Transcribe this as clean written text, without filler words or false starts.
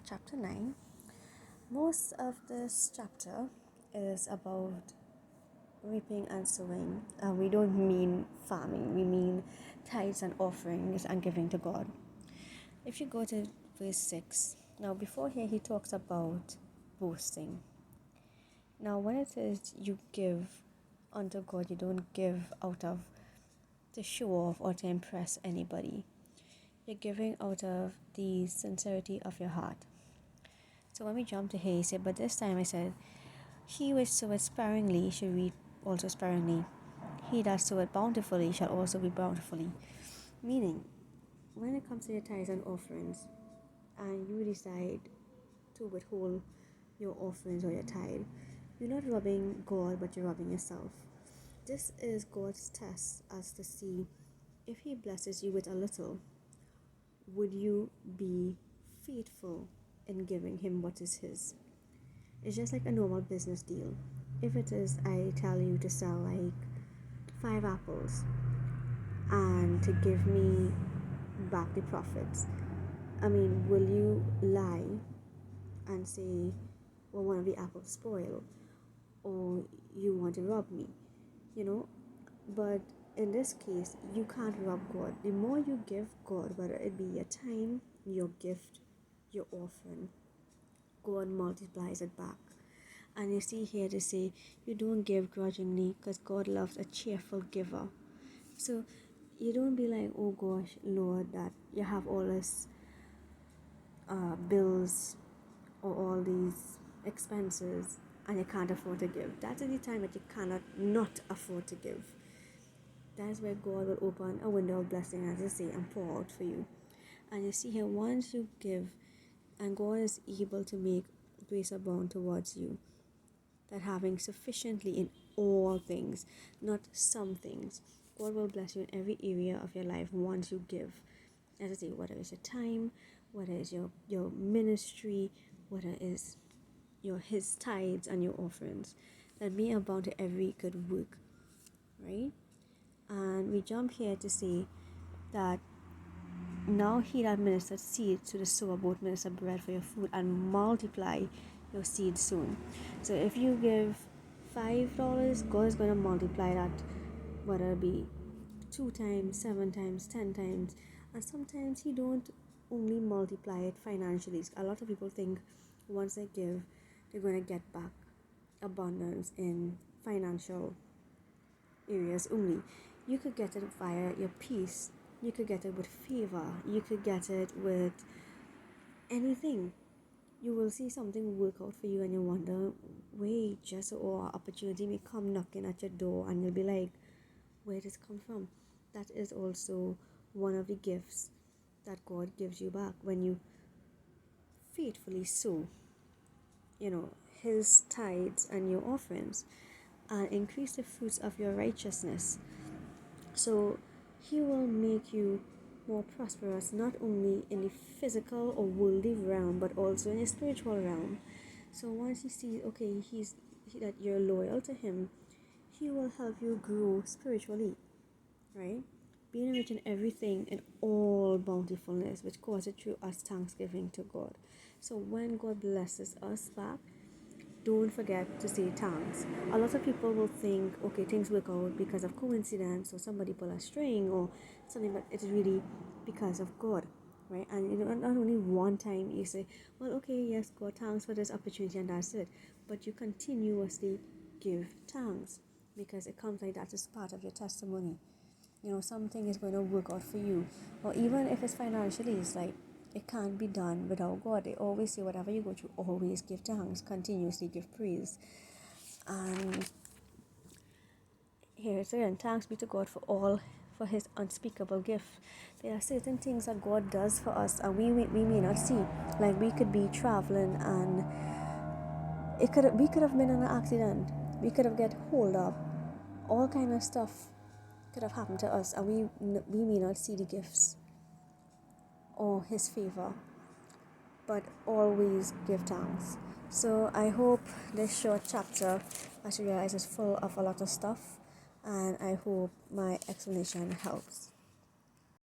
Chapter 9. Most of this chapter is about reaping and sowing. We don't mean farming, we mean tithes and offerings and giving to God. If you go to verse 6, now before here he talks about boasting. Now, when it says you give unto God, you don't give out of to show off or to impress anybody. You're giving out of the sincerity of your heart. So when we jump to here, he said, but this time I said, he which soweth sparingly shall reap also sparingly. He that soweth bountifully shall also reap bountifully. Meaning, when it comes to your tithes and offerings, and you decide to withhold your offerings or your tithe, you're not robbing God, but you're robbing yourself. This is God's test as to see if he blesses you with a little, would you be faithful in giving him what is his? It's just like a normal business deal. If it is, I tell you to sell like 5 apples and to give me back the profits, will you lie and say, well, one of the apples spoiled, or you want to rob me? But in this case, you can't rob God. The more you give God, whether it be your time, your gift, your offering, God multiplies it back. And you see here to say you don't give grudgingly, because God loves a cheerful giver. So you don't be like, oh gosh, Lord, that you have all this bills or all these expenses and you can't afford to give. That is the time that you cannot not afford to give. That is where God will open a window of blessing, as I say, and pour out for you. And you see here, once you give, and God is able to make grace abound towards you, that having sufficiently in all things, not some things, God will bless you in every area of your life once you give. As I say, whether it's your time, whether it's your ministry, whether it's his tithes and your offerings, that may abound to every good work, right? And we jump here to say that now he that ministered seed to the sower both minister bread for your food and multiply your seed soon. So if you give $5, God is going to multiply that, whether it be 2 times, 7 times, 10 times. And sometimes he don't only multiply it financially. A lot of people think once they give, they're going to get back abundance in financial areas only. You could get it via your peace. You could get it with favor. You could get it with anything. You will see something work out for you and you wonder, wait, just or opportunity may come knocking at your door and you'll be like, where did this come from? That is also one of the gifts that God gives you back when you faithfully sow, his tithes and your offerings, and increase the fruits of your righteousness. So he will make you more prosperous, not only in the physical or worldly realm, but also in the spiritual realm. So once he sees, okay, that you're loyal to him, he will help you grow spiritually, right? Being rich in everything in all bountifulness, which causes through us thanksgiving to God. So when God blesses us back, don't forget to say thanks. A lot of people will think, okay, things work out because of coincidence or somebody pull a string or something, but it's really because of God, right? And not only one time you say, well, okay, yes, God, thanks for this opportunity, and that's it. But you continuously give thanks because it comes like that as part of your testimony. Something is going to work out for you. Or even if it's financially, it's like, it can't be done without God. They always say, whatever you go through, always give thanks, continuously give praise. And here it's again, thanks be to God for his unspeakable gift. There are certain things that God does for us and we may not see. Like we could be traveling and we could have been in an accident. We could have get hold up. All kind of stuff could have happened to us and we may not see the gifts or his favor, but always give thanks. So I hope this short chapter, as you realize, is full of a lot of stuff, and I hope my explanation helps.